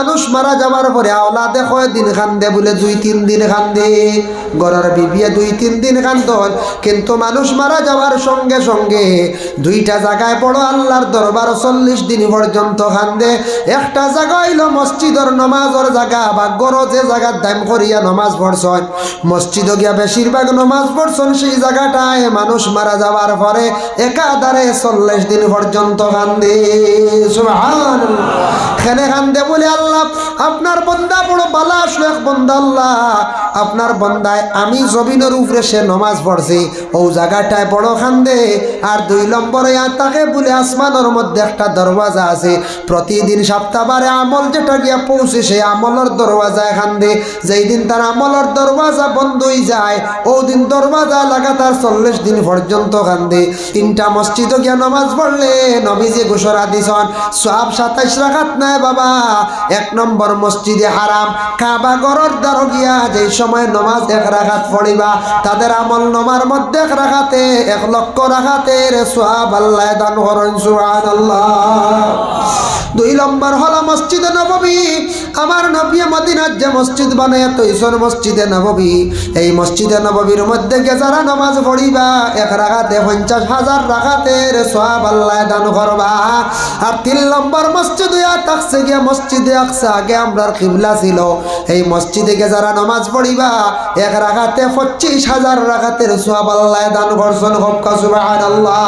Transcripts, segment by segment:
মানুষ মারা যাওয়ার পরে আওলাদে কয়দিন কান্দে বলে 2-3 দিন কান্দে, ঘরের বিবিয়ে 2-3 দিন কান্দন, কিন্তু মানুষ মারা যাওয়ার সঙ্গে সঙ্গে দুইটা জায়গায় বড় আল্লাহর দরবার 40 দিন পর্যন্ত কান্দে। একটা জায়গা হইল মসজিদের নমাজের জায়গা, বা গড় যে জায়গার দাম করিয়া নমাজ পড়ছেন, মসজিদে গিয়া বেশিরভাগ নমাজ পড়ছেন, সেই জায়গাটায় মানুষ মারা যাওয়ার পরে একাধারে 40 দিন পর্যন্ত কান্দে। সুবহানাল্লাহ। এখানে কান্দে বলে আল্লাহ আপনার বান্দা বড় বালা আসলো, এক বান্দা আল্লাহ আপনার বান্দায় আমি জমিনের উপরে সে নমাজ পড়ছে, ও জায়গাটায় বড় কান্দে। আর 2 নম্বরে তাকে বলে আসমানের মধ্যে একটা দরওয়াজা আছে, প্রতিদিন সপ্তাহবারে আমল যেটা গিয়া পৌঁছে সেই আমলের দরওয়াজায় কান্দে। যেই দিন তার আমলের দরওয়াজা বন্ধ হয়ে যায় ও দিন দরওয়াজা লাগাতার 40 দিন পর্যন্ত কান্দে। 3টা মসজিদে গিয়া নমাজ পড়লে নবীজি ঘোষণা দিছেন সওয়াব 27 রাকাত নাই বাবা। 1 নম্বর মসজিদে হারাম কাবা ঘরের দ্বারে গিয়া যেই সময় নমাজ 1 রাকাত পড়িবা তাদের আমল নমার মধ্যে 1 রাকাতে 1 লক্ষ রাকাতের সওয়াব আল্লাহ দান করেন। সুবহানাল্লাহ। 2 নম্বর হলো মসজিদে নববী। আমার নবী মদিনার যে মসজিদ বানায় তৈসর মসজিদে নববী, এই মসজিদে নববীর মধ্যে গিয়ে যারা নামাজ পড়িবা 1 রাকাতে 50,000 রাকাতের সওয়াব আল্লাহ দান করবা। আর 3 নম্বর মসজিদ তাকসে গিয়া মসজিদে আকসা, আগে আমরার কিবলা ছিল, এই মসজিদে গিয়ে যারা নামাজ পড়িবা 1 রাকাতে 25,000 রাকাতের সওয়াব আল্লাহ দান করছেন। সুবহানাল্লাহ।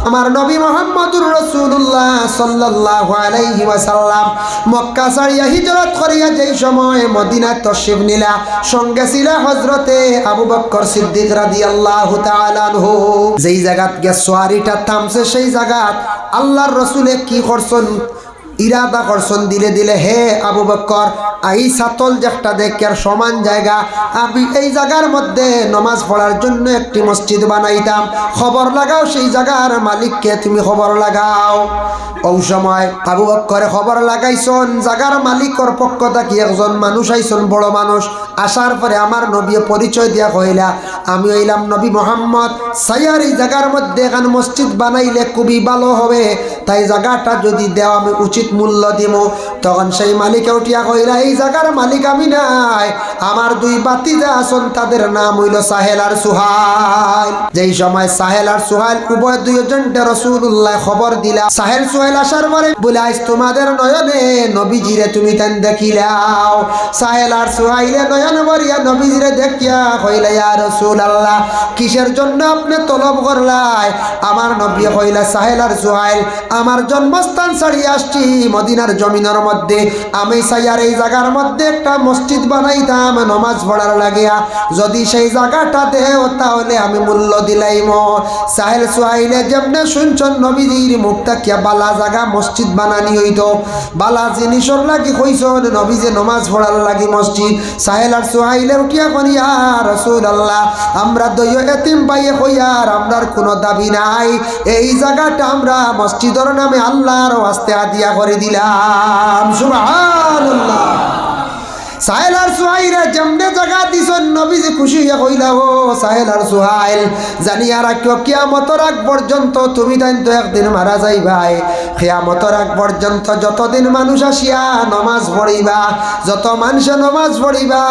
আমার নবী মুহাম্মদুর রাসূলুল্লাহ সাল্লাল্লাহু আলাইহি ওয়াসাল্লাম মক্কা ছাড়িয়া হিজরত করিয়া যেই সময় মদিনায় তশরিফ নিলা, সঙ্গে ছিল হযরতে আবু বকর সিদ্দিক রাদিয়াল্লাহু তাআলা আনহু। যেই জায়গাত গিয়া সোয়ারিটা থামছে সেই জায়গাত আল্লাহর রাসূলে কি করছেন, ইরাদা করছেন দিলে দিলে, হে আবু বকর এই সাতল যেটা দেখার সমান জায়গা, আমি এই জায়গার মধ্যে নমাজ পড়ার জন্য একটি মসজিদ বানাইতাম, খবর লাগাও, সেই জায়গার মালিককে তুমি খবর লাগাও। ওই সময় আবু বকর খবর লাগাইছন, জায়গার মালিকর পক্ষ থেকে একজন মানুষ আইছন, বড় মানুষ। আসার পরে আমার নবী পরিচয় দিয়া কইলা আমি হইলাম নবী মোহাম্মদ, সাইয়ার এই জায়গার মধ্যে এখন মসজিদ বানাইলে খুবই ভালো হবে, তাই জায়গাটা যদি দেও আমি উচিত মূল্য দিব। তখন সেই মালিক উঠিয়া কইলা এই জায়গার মালিক আমি নাই, আমার 2 বাতিজা আছেন, তাদের নাম হইল সাহেল আর সুহাইল। যেই সময় সাহেল আর সুহাইল উভয় 2 জনকে রাসূলুল্লাহ খবর দিলা। সাহেল সুহাইল আসার পরে বলে আজ তোমাদের নয়নে নবীজিরে তুমি তান দেখিলাও। সাহেল আর সুহাইলে নয়ন ভরিয়া নবীজিরে দেখিয়া কইলা ইয়া রাসূলুল্লাহ কিসের জন্য আপনি তলব করলাই? আমার নবী কইলা সাহেল আর সুহাইল আমার জন্মস্থান ছাড়িয়ে আসছি মদিনার জমিনের মধ্যে, আমি সাইয়ার এই জায়গার মধ্যে একটা মসজিদ বানাইতাম নামাজ পড়ার লাগিয়া, যদি সেই জায়গাটা দেও তাহলে আমি মূল্য দিলাইম। সাহেল সুহাইলে যেমনে শুনছেন নবীজির মুখটা কিয়া বালা জায়গা মসজিদ বানানি হইতো, বালা জিনিসর লাগি কইছেন নবীজি নামাজ পড়ার লাগি মসজিদ। সাহেল আর সুহাইলে উঠিয়া কোন ইয়া রাসূলুল্লাহ আমরা দইও এতিম পাইয়ে কইয়ার আমরার কোনো দাবি নাই, এই জায়গাটা আমরা মসজিদের নামে আল্লাহর ওয়াস্তে আদিয়া করে দিলাম। সুবহানাল্লাহ। সাহেল আর সুহাইলে যেমনে জায়গা দিছেন নবীজি খুশি হইয়া কইলা ও সাহেল আর সুহাইল জানিয়া রাখিও কিয়ামতের আগ পর্যন্ত তুমি তাই তো একদিন মারা যাইবাই, কিয়ামতের আগ পর্যন্ত যতদিন মানুষ আসিয়া নামাজ পড়িবা, যত মানুষে নামাজ পড়িবা,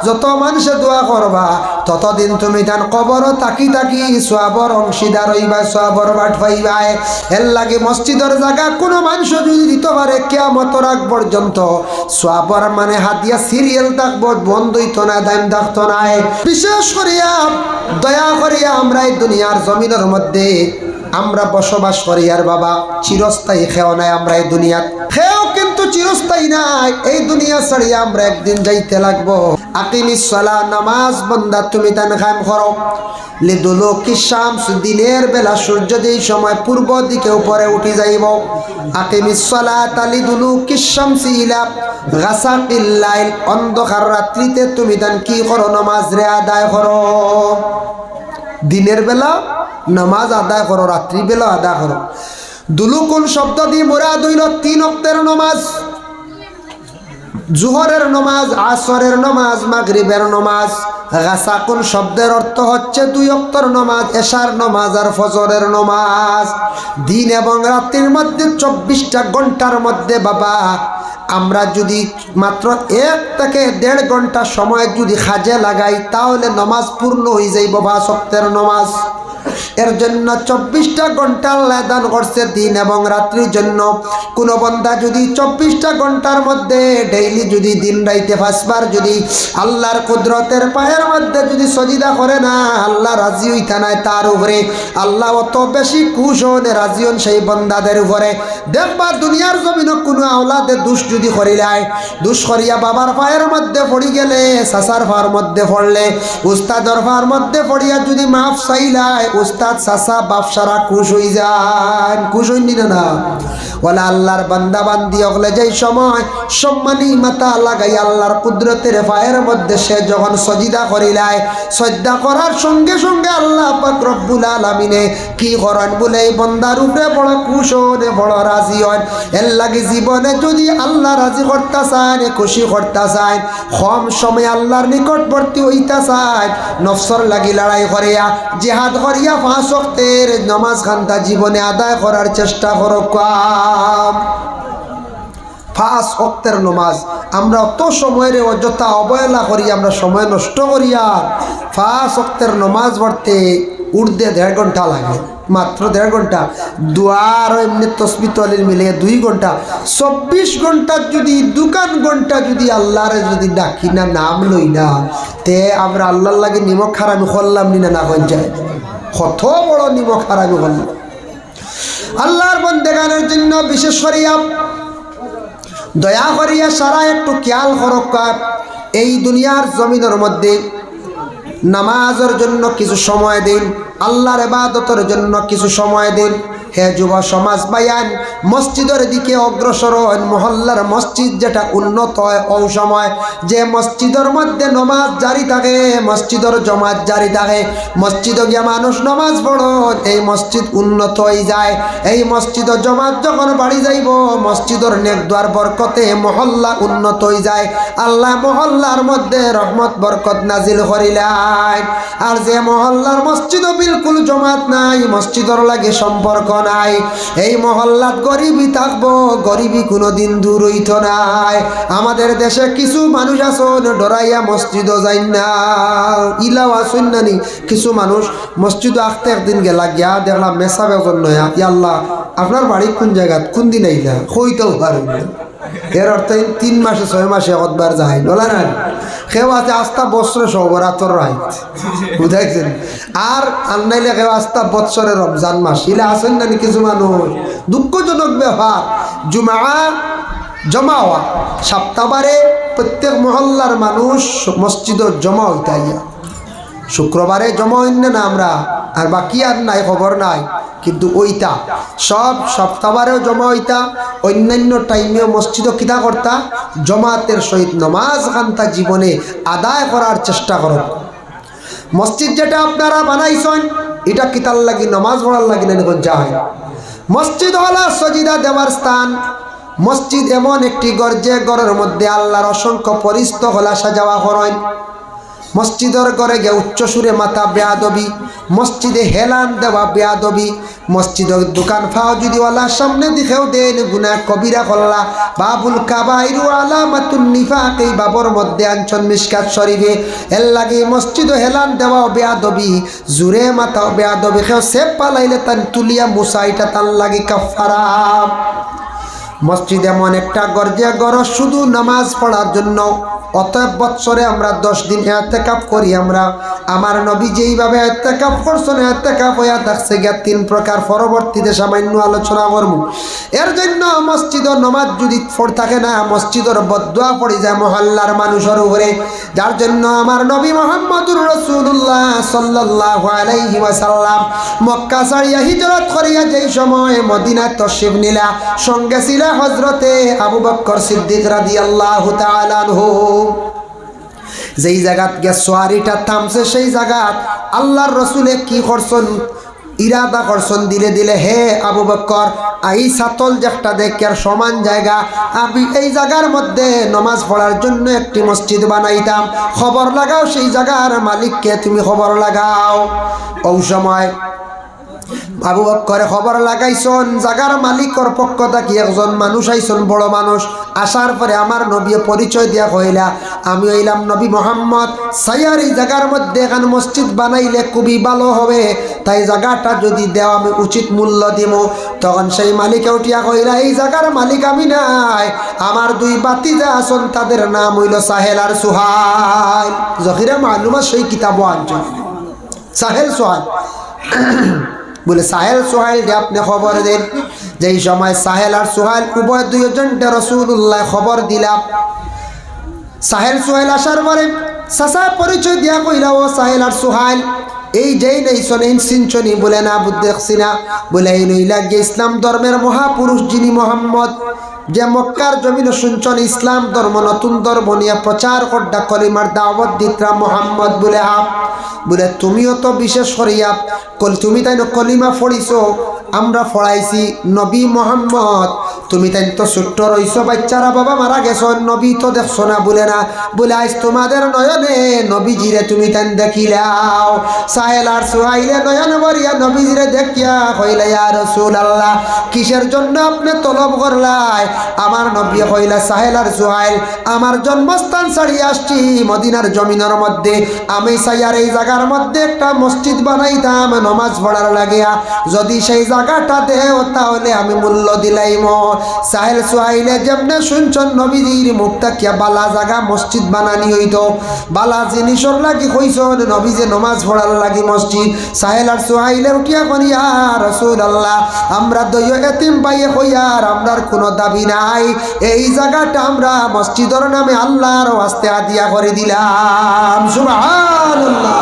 যত মানুষে দোয়া করবা, ততদিন তুমি তান কবর তাকি তাকি সওয়াবর অংশীদার হইবা, সওয়াবর বাট পাইবা। এর লাগে মসজিদের জায়গা কোনো মানুষ যদি দিতে পারে কিয়ামতের আগ পর্যন্ত সওয়াবর মানে হাদিয়া সিরিয়াল থাকবো, বন্ধই তো না, দাম থাকতো না। বিশেষ করিয়া দয়া করিয়া আমরা এই দুনিয়ার জমিনের মধ্যে আমরা বসবাস করি আর বাবা চিরস্থায়ী খেও নাই, আমরা এই দুনিয়াত খেও কিন্তু চিরস্থায়ী নাই, এই দুনিয়া ছাড়িয়ে আমরা একদিন যাইতে লাগবো। আকিমিস সালাহ নামাজ বন্দা তুমি তান কায়েম করো, লিদুলুকি শামস দিনের বেলা সূর্য যেই সময় পূর্ব দিকে উপরে উঠে যাইব, আকিমিস সালাতা লিদুলুকি শামসি ইলা গাসাকিল লাইল অন্ধকার রাত্রিতে তুমি তান কি করো নামাজ রে আদায় করো। দিনের বেলা নামাজ আদায় করো, রাত্রি বেলা আদায় করো। দুলুকুন শব্দ দিয়ে মুরাদ হইল 3 ওয়াক্তের নামাজ, জোহরের নামাজ, আসরের নামাজ, মাগরিবের নামাজ। গাসাকুন শব্দের অর্থ হচ্ছে 2 ওয়াক্তের নামাজ, এশার নামাজ আর ফজরের নামাজ। দিন এবং রাত্রির মধ্যে 24টা ঘন্টার মধ্যে বাবা আমরা যদি মাত্র 1 থেকে 1.5 ঘন্টা সময় যদি কাজে লাগাই তাহলে নামাজ পূর্ণ হয়ে যাইব 5 ওয়াক্তের নামাজ। এর জন্য 24টা ঘন্টা আল্লাহ দান করছে দিন এবং রাত্রির জন্য। কোন বান্দা যদি 24টা ঘন্টার মধ্যে ডেইলি যদি দিন রাইতে 5 বার যদি আল্লাহর কুদরতের পায়ের মধ্যে যদি সজিদা করে না, আল্লাহ রাজি হইতা নাই তার উপরে। আল্লাহ অত বেশি খুশ হন, রাজি হন সেই বান্দাদের উপরে। দেখবা দুনিয়ার জমিনে কোনো আওলাদে দুষ যদি করিলায়, দুষ করিয়া বাবার পায়ের মধ্যে পড়ি গেলে, চাচার পায়ের মধ্যে পড়লে, উস্তাদর পায়ের মধ্যে পড়িয়া যদি মাফ চাইলায়, উস্তাদ চাচা বাপ সারা খুশ হয়ে যান। খুশ হইনি না? ওলা আল্লাহর বান্দা বান্দি হলে যেই সময় সম্মানী মাথা লাগাই আল্লাহর কুদরতের পায়ের মধ্যে সে যখন সজিদা করিলায়, সজ্জা করার সঙ্গে সঙ্গে আল্লাহ পাক রব্বুল আলামিনে কি করেন বলে এই বান্দার উপরে বড় খুশ হন, বড় রাজি হন। এর লাগে জীবনে যদি আল্লাহ রাজি করতে চান, খুশি করতে চান, কম সময় আল্লাহর নিকটবর্তী হইতে চান, নফসর লাগি লড়াই করিয়া জিহাদ করিয়া 5 ওয়াক্তের নামাজ খান্তা জীবনে আদায় করার চেষ্টা করো। 5 ওয়াক্তের নামাজ আমরা অত সময়ের অযথা অবহেলা করি, আমরা সময় নষ্ট করিয়া 5 ওয়াক্তের নামাজ পড়তে উঠতে 1.5 ঘন্টা লাগে, মাত্র 1.5 ঘন্টা। দুয়ার এমনি তসবি তলির মিলে 2 ঘন্টা। 24 ঘন্টা যদি 2 ঘন্টা যদি আল্লাহরে যদি ডাকি না, নাম লই না, তে আমরা আল্লাহর লাগে নিমক খারামি করলাম নি না হয়ে যায়। কত বড় নিমক খারামি করলাম। আল্লাহর বন্দেগানের জন্য বিশেষ করিয়া দয়া করিয়া সারা একটু খেয়াল করক। এই দুনিয়ার জমিনের মধ্যে নামাজের জন্য কিছু সময় দিন, আল্লাহর ইবাদতের জন্য কিছু সময় দিন। হে যুব সমাজ বায়ান, মসজিদের দিকে অগ্রসর হন। মহল্লার মসজিদ যেটা উন্নত হয় ওই সময় যে মসজিদের মধ্যে নমাজ জারি থাকে, মসজিদের জমাত জারি থাকে, মসজিদে গিয়ে মানুষ নমাজ পড়ো, এই মসজিদ উন্নত হয়ে যায়। এই মসজিদের জমাত যখন বাড়ি যাইব, মসজিদের নেকদুয়ার বরকতে মহল্লা উন্নত হয়ে যায়। আল্লাহ মহল্লার মধ্যে রহমত বরকত নাজিল করিলেন। আর যে মহল্লার মসজিদও বিলকুল জমাত নাই, মসজিদের লাগে সম্পর্ক নাই, এই মহল্লাত গরিবই থাকবো, গরিবই কোনোদিন দূর হইত নাই। আমাদের দেশে কিছু মানুষ আছেন ডরাইয়া মসজিদও যাই না, ইলাও আসুন নানি। কিছু মানুষ মসজিদও আসতে একদিন গেলা গিয়া দেখলাম মেসা বেজন নয়া, আল্লাহ আপনার বাড়ি কোন জায়গা, কোন দিন আইলা, হইতেও পারেন। এর অর্থ 3 মাসে 6 মাসে একবার যায় বলা না। কেউ আছে আস্থা বৎসরে সবরাতর রাইত বুঝাইছেন, আর আন্নাইলে কেউ আস্থা বৎসরে রমজান মাস। ইলা আসেন না কিছু মানুষ। দুঃখজনক ব্যাপার, জমা হওয়া সপ্তাহবারে প্রত্যেক মহল্লার মানুষ মসজিদে জমা হইতে, শুক্রবারে জমা হইন না আমরা, আর বাকি আর নাই খবর নাই। কিন্তু ওইটা সব সপ্তাহবারেও জমা হইতা, অন্যান্য টাইমেও মসজিদও কিতা করতা, জমাতের সহিত নমাজ খান্তা জীবনে আদায় করার চেষ্টা করো। মসজিদ যেটা আপনারা বানাইছেন এটা কিতার লাগি, নমাজ পড়ার লাগি না যায়। মসজিদ হলো সজিদা দেওয়ার স্থান। মসজিদ এমন একটি ঘর যে ঘরের মধ্যে আল্লাহর অসংখ্য পরিস্থ হলা সাজাওয়া করেন। মসজিদের ঘরে গিয়ে উচ্চ সুরে মাথা বেয়াদবি, মসজিদে হেলান দেওয়া বেয়াদবি, মসজিদের দোকান ফাও যদি ওয়ালার সামনে দিকেও দেন গুনাহ কবিরা করলা। বাবুল কাবাইরু আলামাতুন নিফাক, এই বাবর মধ্যে আনছন মিশকাত শরীফে। এর লাগে মসজিদে হেলান দেওয়া বেয়াদবি, জুরে মাথা বেয়াদবি, কেউ সেপ পালাইলে তান তুলিয়া মুসাইটা তান লাগে কাফারা। মসজিদ এমন একটা ঘর যে ঘর শুধু নামাজ পড়ার জন্য। অতএব বৎসরে আমরা 10 দিন ইতিকাফ করি। আমরা আমার নবী যেইভাবে ইতিকাফ করছেন, ইতিকাফ হইয়া থাকছে গিয়া 3 প্রকার। পরবর্তীতে সামান্য আলোচনা করব। এর জন্য মসজিদের নামাজ যদি পড়ে থাকে না, মসজিদের বদদুয়া পড়ে যায় মহল্লার মানুষের উপরে। যার জন্য আমার নবী মুহাম্মদুর রাসূলুল্লাহ সাল্লাল্লাহু আলাইহি ওয়াসাল্লাম মক্কা ছাড়িয়া হিজরত করিয়া যেই সময় মদিনায় তশরিফ নিলা, সঙ্গে ছিল হযরতে আবু বকর সিদ্দিক রাদিয়াল্লাহু তাআলা আনহু। যেই জায়গাত গিয়া সোয়ারিটা থামছে, সেই জায়গাত আল্লাহর রসুলে কি করছেন, ইরাদা করছেন দিলে দিলে, হে আবু বকর, এই সাতল যেটা দেখার সমান জায়গা, আমি এই জায়গার মধ্যে নমাজ পড়ার জন্য একটি মসজিদ বানাইতাম। খবর লাগাও, সেই জায়গার মালিককে তুমি খবর লাগাও। ওই সময় আবু বকরে খবর লাগাইছন জাগার মালিকর পক্ষ থেকে একজন মানুষ আইছন, বড় মানুষ। আসার পরে আমার নবী পরিচয় দিয়া কইলা, আমি হইলাম নবী মোহাম্মদ। সাইয়ার এই জায়গার মধ্যে এখন মসজিদ বানাইলে খুবই ভালো হবে, তাই জায়গাটা যদি দেও আমি উচিত মূল্য দিব। তখন সেই মালিকে উঠিয়া কইলা, এই জায়গার মালিক আমি নাই, আমার দুই বাতিজা আছেন, তাদের নাম হইল সাহেল আর সুহাইল। জহিরা মালুমা সেই কিতাব আনছেন সাহেল সোহাইল। বলে সাহেল সোহাইল যে আপনি খবর দেন। যেই সময় সাহেল আর সোহাইল উভয় দুইজনটা রাসূলুল্লাহ খবর দিলাম। সাহেল সোহাইল আসার পরে চাচা পরিচয় দিয়া কইলা, ও সাহেল আর সোহাইল এই যেই নেই শোনেন সিনচনি। বলে না দেখছি না। বলে এই নইলা গিয়ে ইসলাম ধর্মের মহাপুরুষ যিনি মোহাম্মদ, যে মক্কার জমিনে শুনছন ইসলাম ধর্ম নতুন ধর্ম নিয়ে প্রচার করডা কলিমার দাওয়াত দিতরা মোহাম্মদ। বলে আপ বলে তুমিও তো বিশেষ করিয়া তুমি তাই কলিমা পড়িছো, আমরা পড়াইছি নবী মোহাম্মদ, তুমি তাই তো ছোট্ট রইছো, বাচ্চারা বাবা মারা গেছো, নবী তো দেখছো না। বলে না। বলে আজ তোমাদের নয়নে নবীজিরে তুমি তাই দেখিলাও। সাহেল আর সুহাইলে নয়ন ভরিয়া নবীজিরে দেখিয়া কইলা, ইয়া রাসূলুল্লাহ কিসের জন্য আপনি তলব করলাই? আমার নবী কইলা, সাহেল আর সুহাইল আমার জন্মস্থান ছাড়িয়ে আসছি মদিনার জমিনের মধ্যে, আমি সাইয়ার এই জায়গার মধ্যে একটা মসজিদ বানাইতাম নমাজ পড়ার লাগিয়া, যদি সেই জায়গাটা দেও তাহলে আমি মূল্য দিলাইম। সাহেল সুহাইলে যেমনে শুনছন নবীজির মুখ তাকিয়া বালা জায়গা মসজিদ বানানি হইতো, বালা জিনিসর লাগি কইছন নবীজে নমাজ পড়ার লাগি মসজিদ। সাহেল আর সুহাইলে উঠিয়া কই, ইয়া রাসূলুল্লাহ আমরা দইয় এতিম পাইয়ে কইয়ার আমরার কোনো দাবি নাই, এই জায়গাটা আমরা মসজিদের নামে আল্লাহর ওয়াস্তে আদিয়া করে দিলাম। সুবহানাল্লাহ।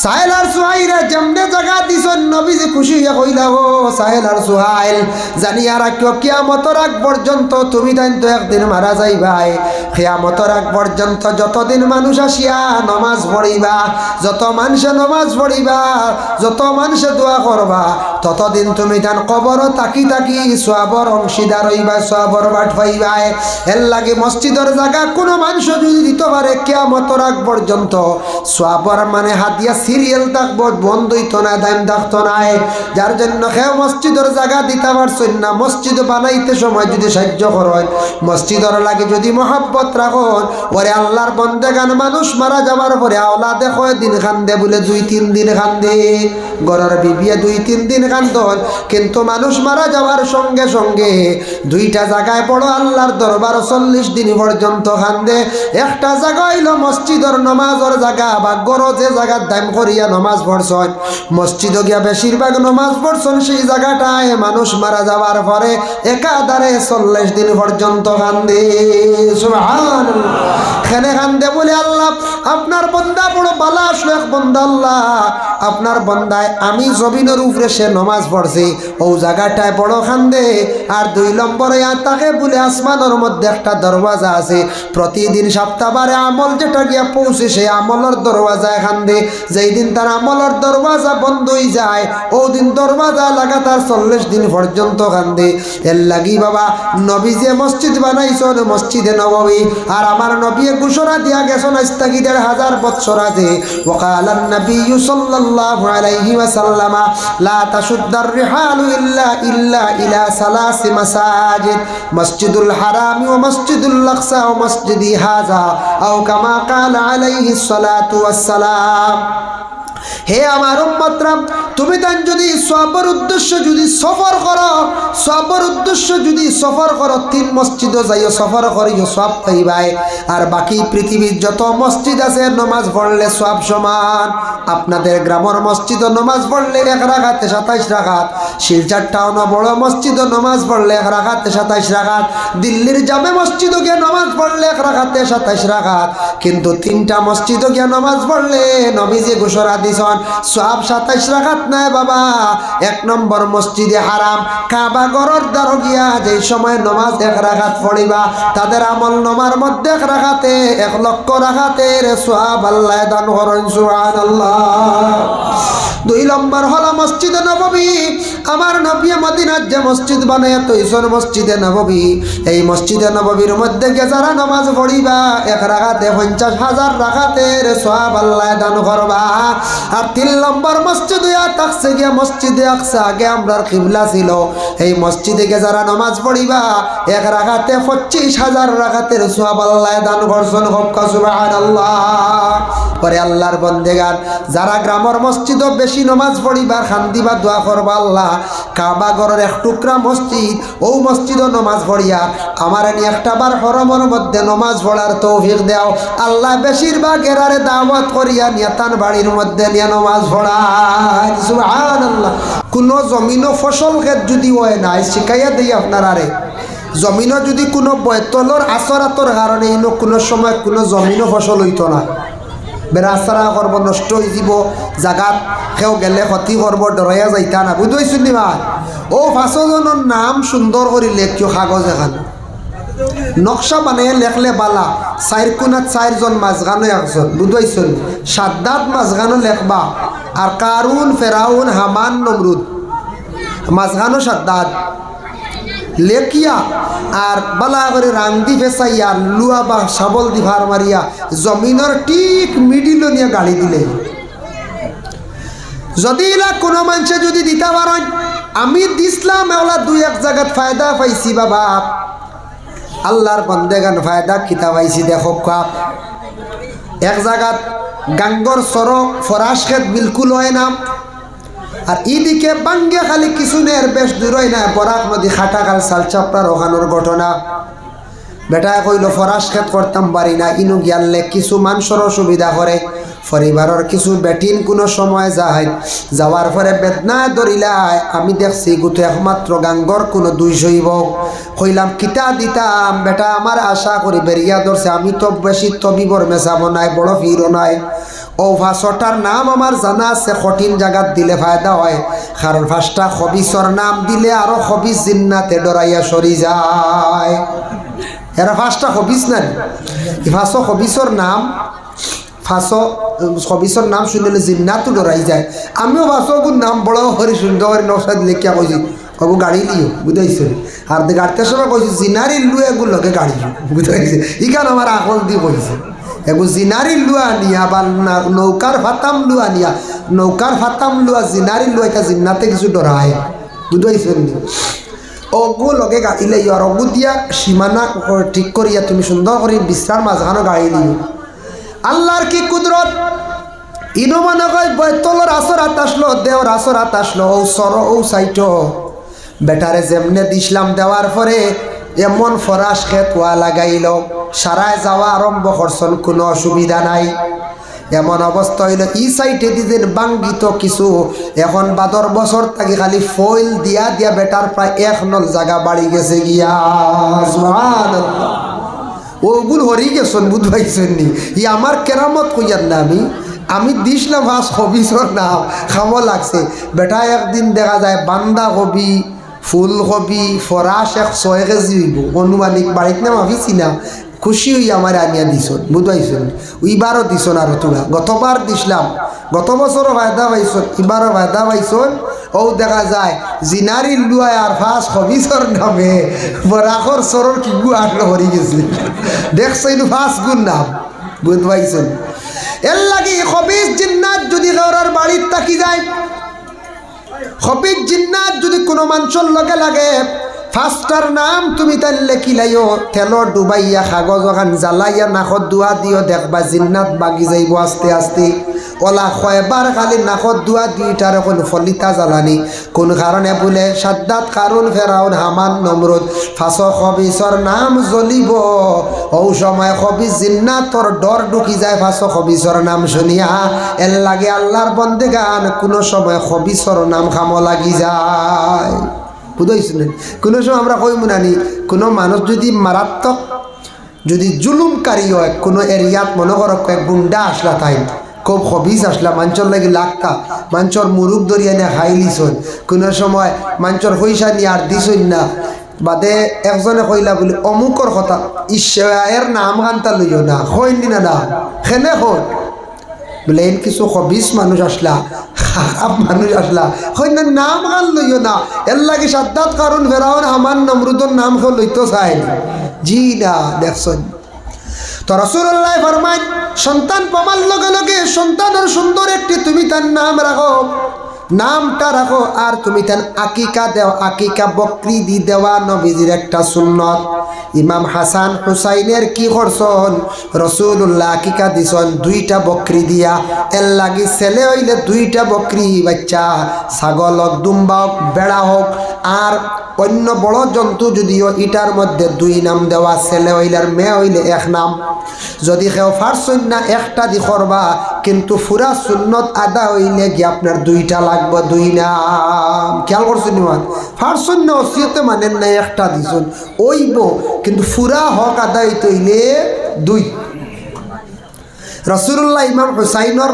সাহেল আর সুহাইল যেমনে জায়গা দিছন নবীজি খুশি হইয়া কইলা, ও সাহেল আর সুহাইল জানিয়া রাখিও কিয়ামতের আগ পর্যন্ত তুমি তাই তো একদিন মারা যাইবাই। কিয়ামতের আগ পর্যন্ত যতদিন মানুষ আসিয়া নমাজ পড়িবা, যত মানুষে নমাজ পড়িবা, যত মানুষে দোয়া করবা, ততদিন তুমি তান কবর তাকি তাকি সওয়াবর অংশীদার হইবা, সওয়াবর বাট পাইবাই। এর লাগে মসজিদের জায়গা কোনো মানুষ যদি দিতে পারে কিয়ামতের আগ পর্যন্ত সওয়াবর মানে হাতিয়া সিরিয়াল থাকবো, বন্ধ হইতো না, দাম থাকতো না। যার জন্য কেউ মসজিদের জায়গা দিতে পারছেন না, মসজিদ বানাইতে সময় যদি সাহায্য করেন, মসজিদের লাগে যদি মহব্বত রাখুন, ওরে আল্লাহর বন্দেগান মানুষ মারা যাবার পরে আওলাদে কয় দিন কান্দে, বলে 2-3 দিন কান্দে, ঘরের বিবিয়ে 2-3 দিন কান্দন, কিন্তু মানুষ মারা যাওয়ার সঙ্গে সঙ্গে দুইটা জায়গায় বড় আল্লাহর দরবার 40 দিন পর্যন্ত কান্দে। একটা জায়গা হইল মসজিদের নমাজের জায়গা, বা গড় যে জায়গার দাম করিয়া নমাজ পড়ছেন, মসজিদে গিয়া বেশিরভাগ নমাজ পড়ছেন, সেই জায়গাটায় মানুষ মারা যাওয়ার পরে একাধারে 40 দিন পর্যন্ত কান্দে। সুবহানাল্লাহ। খেলে কান্দে বলে, আল্লাহ আপনার বন্দা বড় বালা আসলো, এক বন্দা আল্লাহ আপনার বন্দায় আমি জমিনের উপরে সে নমাজ পড়ছি, ও জায়গাটায় বড় কান্দে। আর 2 নম্বরে তাকে বলে আসমানের মধ্যে একটা দরওয়াজা আছে, প্রতিদিন সপ্তাহবারে আমল যেটা গিয়া পৌঁছে সেই আমলের দরওয়াজায় কান্দে। যেই দিন তার আমলের দরওয়াজা বন্ধ হয়ে যায়, ও দিন দরওয়াজা লাগাতার 40 দিন পর্যন্ত কান্দে। এর লাগি বাবা নবী যে মসজিদ বানাইছেন মসজিদে নববী, আর আমার নবী ঘোষণা দিয়া গেছেন আজ থেকে 1500 বছর আগে, ওয়াকালান নবী সাল্লাল্লাহু আলাইহি ওয়াসাল্লাম লা তাশুদ্দার রিহালু ইল্লা ইলা 3 মাসাজিদ, মসজিদুল হারাম ওয়া মসজিদুল আকসা ওয়া মসজিদি হাযা আও কামা ক্বালা আলাইহিস সালাতু ওয়াস সালাম। হে আমার উম্মতরা, তুমি তান যদি সওয়াবের উদ্দেশ্য যদি সফর করো, সওয়াবের উদ্দেশ্য যদি সফর করো, 3 মসজিদে যাইও সফর করিও, সওয়াব পাইবাই। আর বাকি পৃথিবীর যত মসজিদ আছে নমাজ পড়লে সওয়াব সমান। আপনাদের গ্রামের মসজিদে নমাজ পড়লে 1 রাকাতে 27 রাকাত, শিলচর টাউনে বড় মসজিদে নমাজ পড়লে 1 রাকাতে 27 রাকাত, দিল্লির জামে মসজিদে গিয়ে নমাজ পড়লে 1 রাকাতে 27 রাকাত। কিন্তু 3টা মসজিদে গিয়ে নমাজ পড়লে নবীজি ঘোষণা দিছেন সওয়াব 27 রাকাত নাই বাবা। 1 নম্বর মসজিদে হারাম কাবা ঘরের দ্বারে গিয়া যে সময় নমাজ 1 রাকাত পড়িবা, তাদের আমল নামার মধ্যে 1 রাকাতে 1 লক্ষ রাকাতের সওয়াব আল্লাহ দান করেন। সুবহানাল্লাহ। 2 নম্বর হলো মসজিদে নববী। আমার নবী মদিনার যে মসজিদ বানায় তৈসর মসজিদে নববী, এই মসজিদে নববীর মধ্যে গিয়ে যারা নামাজ পড়িবা 1 রাকাতে 50,000 রাকাতের সওয়াব আল্লাহ দান করবা। আর 3 নম্বর মসজিদে আকসা গিয়া মসজিদে আকসা আগে আমরার কিবলা ছিল, এই মসজিদে গিয়ে যারা নামাজ পড়িবা 1 রাকাতে 25,000 রাকাতের সওয়াব আল্লাহ দান করছেন। হক্কা সুবহানাল্লাহ। পরে আল্লাহর বন্দেগান যারা গ্রামের মসজিদও বেশি নামাজ পড়িবা খান্দিবা দোয়া করবা আল্লাহ কাবা ঘরের 1 টুকরা মসজিদ, ও মসজিদও নামাজ পড়িয়া আমার এনে একটাবার হরমের মধ্যে নামাজ পড়ার তৌফিক দাও আল্লাহ। বেশিরভাগ এরারে দাওয়াত করিয়া নিয়াতান বাড়ির মধ্যে নিয়ে নামাজ পড়ায়। সুবহানাল্লাহ। কোনো জমিনও ফসল ক্ষেত যদি হয় নাই শিখাইয়া দেই আপনারারে, জমিনও যদি কোনো বয়তলর আসরাতর কারণে কোনো সময় কোনো জমিনও ফসল হইতো না, বেড়াচারা করব নষ্ট হয়ে যাব, জাগাত কেউ গেলে ক্ষতি করব ডরাইয়া যাইতা না। বুঝতে নি ভাই? ও 5 জনের নাম সুন্দর করে লেখিও কাগজ এখান নকশা বানিয়ে লেখলে বালা 4 কোণাত 4 জন মাঝখানো 1 জন। বুঝতে সাদ্দাত মাঝখানো লেখবা, আর কারুন ফেরাউন হামান নমরুদ মাঝখানো সাদ্দাত লেখিয়া আর বালা করে রাং দি ফেসাইয়া লুয়া বা শাবল দি ভার মারিয়া জমিনের ঠিক মিডিল নিয়ে গাড়ি দিলে। যদি এলা কোনো মানুষে যদি দিতে পারেন, আমি দিসলাম এওলা 2-1 জায়গাত ফায়দা পাইছি বাবা। আল্লাহর বন্দেগান ফায়দা কিতা পাইছি দেখো কাপ। 1 জায়গাত গাঙ্গর সড়ক ফরাস খেত বিলকুল হয় না, আর এদিকে বাঙ্গে খালি কিছু নেই বেশ দূর হয় না বরাক নদী খাটাকাল সালচাপড়ার ওখানোর ঘটনা। বেটায় কইল ফরাস খেত করতাম পারি না, ইনু গিয়ালে কিছু মানুষের অসুবিধা করে, পরিবারের কিছু বেটিন কোনো সময় যায়, যাওয়ার পরে বেদনায় ধরিলায় আমি দেখছি গুতো একমাত্র গাঙ্গর কোনো 200 কইলাম কিতা দিতাম। বেটা আমার আশা করি বেরিয়া ধরছে, আমি তো বেশি তবিবর মেশাবো নাই, বড় ফিরও নাই। ও 5টার নাম আমার জানা আছে, কঠিন জায়গাত দিলে ফায়দা হয়, কারণ 5টা খবিসর নাম দিলে আরো খবিস জিন্নাতে ডরাইয়া সরি যায়। এরা 5টা খবিস না, 500 খবিসর নাম, 500 খবিসর নাম শুনলে জিন্নাতও ডরাই যায়। আমিও 500 গুণ নাম বড় হরি সুন্দর করে নকশা লেখিয়া কইছি বাবু গাড়ি লিও। বুঝাইছে? আর গাড়িতে সময় কইছি জিনারি লু এগুলোকে গাড়ি বুঝাইছে, ইখান আমার আকল দিয়ে কইছে এগু জিনারি লুয়া নিয়া বা নৌকার ফাতাম লুয়া নিয়া, নৌকার ফাতাম লুয়া জিনারি লুয়া এটা জিন্নাতে কিছু ডরায়। বুঝাইছেন? অগু লগে গাড়ি লাইও, আর অগু দিয়া সীমানা ঠিক করিয়া তুমি সুন্দর করে বিশ্রার মাঝখানো গাড়ি লিও। আল্লাহর কি কুদরত! ইনো মনে কয় বৈতলর আসরাত আসলো, দেওর আসরাত আসলো, ও সর ও সাইট বেটারে যেমনে দিসলাম দেওয়ার পরে এমন ফরাস খেত ওয়া লাগাইল, সারায় যাওয়া আরম্ভ করছেন, কোনো অসুবিধা নাই। এমন অবস্থা হইল ই সাইটে দিদিন বাঙ্গিত কিছু, এখন 12 বছর থাকি খালি ফয়েল দিয়া দিয়া বেটার প্রায় 1 নল জায়গা বাড়ি গেছে গিয়া। সুবহানাল্লাহ। ওগুল হরি গেছেন, বুঝ পাইছেন নি? ই আমার কেরামত কইয়ার না, আমি দিসলাম 5 খবিসর নাম খামো লাগছে। বেটা একদিন দেখা যায় বান্দা কবি, ফুলকপি ফরাস 106 কেজি হইব অনুমানিক, বাড়িতে না মাফিছি না, খুশি হই আমার আনিয়া দিছন। বুঝাইছেন? এইবারও দিছন, আর তোরা গতবার দিসলাম, গত বছরও ফায়দা পাইছন, এবারও ফায়দা পাইছন। ও দেখা যায় জিনারি লুয়ায় আর 5 খবিসর নামে বরাকর সরর কি গু আটলো হরি গেছে। দেখছেন 5 গুণ নাম। বুঝ পাইছেন? এর লাগি খবিস জিন্নাত যদি গৌরার বাড়ির তাকি যায়, খবিস জিন্নাত যদি কোনো মানুষের লগে লাগে, 5টার নাম তুমি তাই লেখিলাইও, তেল ডুবাইয়া কাগজ ওখান জ্বালাইয়া নাকত দুয়া দিও, দেখবা জিন্নাত বাগি যাইব আস্তে আস্তে। ওলা কয়বার খালি নাকত দুয়া 2টার এখন ফলিতা জ্বালানি, কোন কারণে বলে সাদ্দাত কারুন ফেরাউন হামান নমরুদ 500 খবিসর নাম জ্বলিব। ও সময় খবিস জিন্নাতর ডর ঢুকি যায় 500 খবিসর নাম শুনিয়া। এর লাগে আল্লাহর বন্দেগান কোনো সময় খবিসর নাম খামো লাগি যায়। বুঝাইছিলেন? কোনো সময় আমরা কই মুনানি কোনো মানুষ যদি মারাত্মক যদি জুলুমকারী হয় কোনো এরিয়াত, মনে করো কয়েক গুন্ডা আসলা, তাই খুব খবিস আসলা, মাঞ্চর লাগি লাগতা, মাঞ্চর মুরুখ ধরিয়া নিয়ে খাই লিছন, কোনো সময় মাঞ্চর পয়সা নিয়ে আর দিছন না, বাদে একজনে কইলা বলি অমুকর কথা ঈশ্বরের নাম গানতা লইও না, কইনি না না খেনে হন বলে এন কিছু খবিস মানুষ আসলা, খারাপ মানুষ আসলা, হয় না নাম গান লইও না, এর লাগে সাদ্দাত কারণ ফেরাউন আমার নমরুদর নাম কেউ লইতে চায় না। জি না, দেখছেন তো রাসূলুল্লাহ ফরমায় সন্তান পাওয়ার লগে লগে সন্তানের সুন্দর একটি তুমি তার নাম রাখো, নামটা রাখো, আর তুমি তার আকিকা দেও, আকিকা বকরি দি দেওয়া নবীজির একটা সুন্নত। ইমাম হাসান হুসাইনের কি করছেন, রাসূলুল্লাহ আকিকা দিছেন 2টা বকরি দিয়া। এর লাগি ছেলে হইলে 2টা বকরি বাচ্চা, ছাগল হোক, দুম্বা হোক, বেড়া হোক, আর অন্য বড় জন্তু যদিও এটার মধ্যে 2 নাম দেওয়া, ছেলে হইলে আর মেয়ে হইলে 1 নাম। যদি কেউ ফারসুন না একটা দি করবা, কিন্তু ফুরা সুন্নত আদা হইলে কি আপনার 2টা লাগবে, 2 নাম। খেয়াল করছেন না, ফারসুন না ওসিয়তে মানেন না, একটা দিছুন ওইব, কিন্তু ফুরা হক আদায় হইলে 2। রাসূলুল্লাহ ইমাম হুসাইনর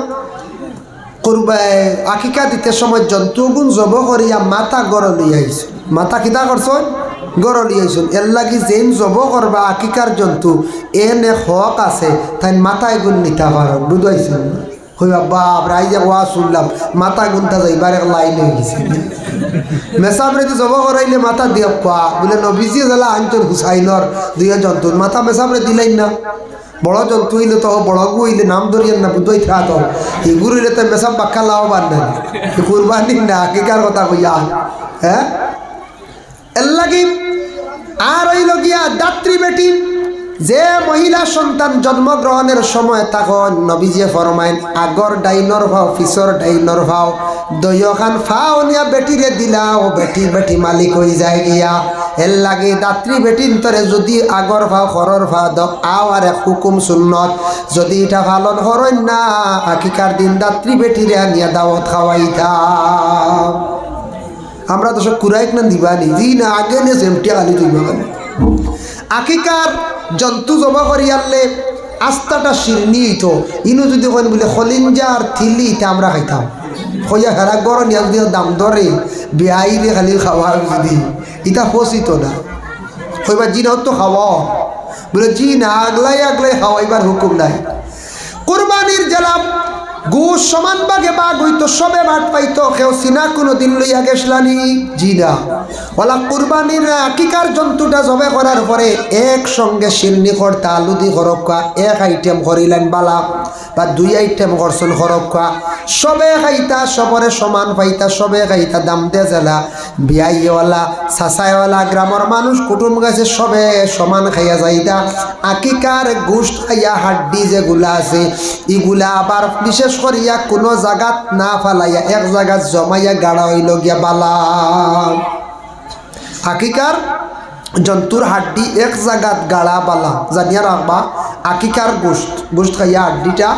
আকিকা দিতে সময় জন্তুগুণ জব করিয়া মাথা গড় লইয়া আইছে, মাথা কিতা করছেন, গড় লইয়া আইছেন। এর লাগি যেন জব করবা আকিকার জন্তু এনে হক আছে, তাই মাথায় গুণ নিতে পারো, বুঝাইছেন? হইবা বাপ রাই যে ওয়া শুনলাম মাথা গুনটা যাইবার এক লাইন হয়ে গেছে। মেসাবরে তো জব করাইলে মাথা দিয়ে পা বলে নবীজি জ্বালা আনতন হুসাইনর 2 জন্তুর মাথা মেসাবরে দিলাই না। বড় জন্তু হইলে তো বড় গু হইলে নাম ধরিয়েন না, বুঝই থা তো এগুলো হইলে তো মেসাব বাক্কা লাও বান্ধেন, কুরবানি না আকিকার কথা কইয়া। হ্যাঁ, এর লাগি আর হইল গিয়া দাত্রী বেটি, যে মহিলা সন্তান জন্মগ্রহণের সময় তখন নবীজি ফরমাইন আগর ডাইনর ভাও পিছর ডাইনর ভাও দয়খান ফাও নিয়া বেটিরে দিলাও, বেটি বেটি মালিক হয়ে যায় গিয়া। এর লাগে দাত্রী বেটির তরে যদি আগর ভাও খরর ভাও দক আও আর এক হুকুম সুন্নত, যদি এটা পালন করেন না আকিকার দিন দাত্রী বেটিরে নিয়া দাওয়াত খাওয়াইতাম। আমরা তো সব কুরাইক না দিবানি, জি না আগে নিয়ে সেমটি আলি দিবা। আকিকার জন্তু জবা করি আনলে আস্তাটা শিরনি হইতো, ইনু যদি কোন বলে খলিঞ্জা আর থিলি তা আমরা খাইতাম। হইয়া হেরা গড় নিয়ে যদি দাম ধরে বিহাইরে খালি খাওয়া যদি ইটা ফসিত না, হইবা জি না তো খাওয়া বলে জি না আগলাই আগলাই খাওয়াইবার হুকুম নাই। কুরবানির জেলাম গোশ সমান ভাগে বাঘ হইতো, সবে ভাট পাইতো, কেউ সিনা কোনো দিন লইয়া গেছলানি, জি না। ওলা কুরবানির আকিকার জন্তুটা জবে করার পরে একসঙ্গে শিরনি করতে আলুদি খরক্কা 1 আইটেম করিলেন বালা, বা 2 আইটেম করছেন খরক্কা, সবে খাইতা সবরে সমান পাইতা, সবে খাইতা দাম দে জেলা বিয়াইওয়ালা সাসাইওয়ালা গ্রামের মানুষ কুটুম গেছে সবে সমান খাইয়া যাইতা। আকিকার গোশত খাইয়া হাড্ডি যেগুলা আছে এগুলা আবার বিশেষ করিয়া কোনো জায়গাত না ফালাইয়া এক জায়গাত জমাইয়া গাড়া হইল গিয়া বালা। আকিকার জন্তুর হাড্ডি এক জায়গাত গাড়া বালা জানিয়া রাখবা। আকিকার গোশত খাইয়া হাড্ডিটা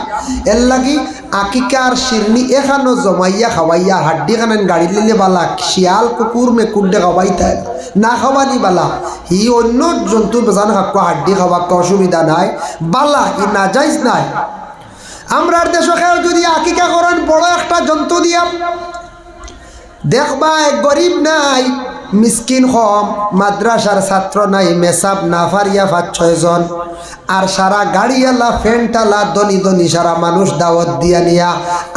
এর লাগি আকিকার শিরনি এখানো জমাইয়া খাওয়াইয়া হাড্ডি খানেন গাড়ি লিলে বালা, শিয়াল কুকুর মেকুরডে খাওয়াইতায় না খাওয়ানি বালা। হি অন্য জন্তু বেজান খাওয়া হাড্ডি খাওয়াকে অসুবিধা নাই বালা, ই না যাইজ নাই। আমরার দেশকেও যদি আকিকা করেন বড় একটা জন্তু দিয়া দেখবা, গরিব নাই মিসকিন কম, মাদ্রাসার ছাত্র নাই, মেসাব না ফারিয়া 5-6 জন, আর সারা গাড়িওয়ালা ফ্যানটালা ধনী ধনী সারা মানুষ দাওয়াত দিয়া নিয়া